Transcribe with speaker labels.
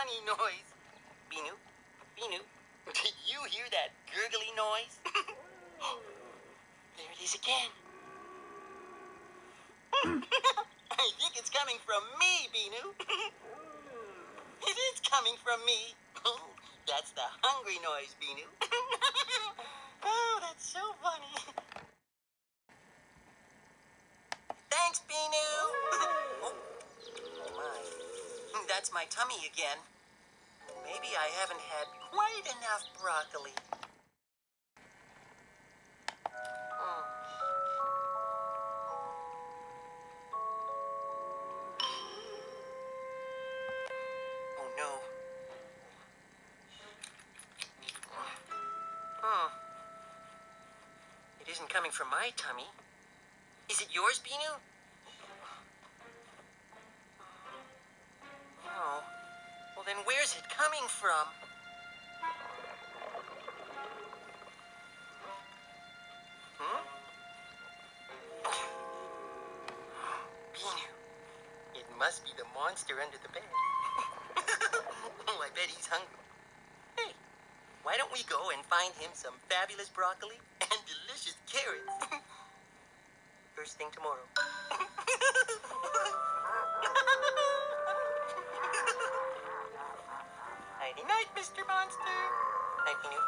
Speaker 1: funny noise. Binu, Binu, did you hear that gurgly noise? There it is again. I think it's coming from me, Binu. It is coming from me. Oh, that's the hungry noise, Binu. Oh, that's so funny. Thanks, Binu. Oh my. That's my tummy again. Maybe I haven't had quite enough broccoli. Oh no. It isn't coming from my tummy. Is it yours, Binu? Oh. Well, then where's it coming from? Binu. It must be the monster under the bed. Oh, I bet he's hungry. Hey, why don't we go and find him some fabulous broccoli and delicious carrots? First thing tomorrow. Nighty night, Mr. Monster. Night, Binu.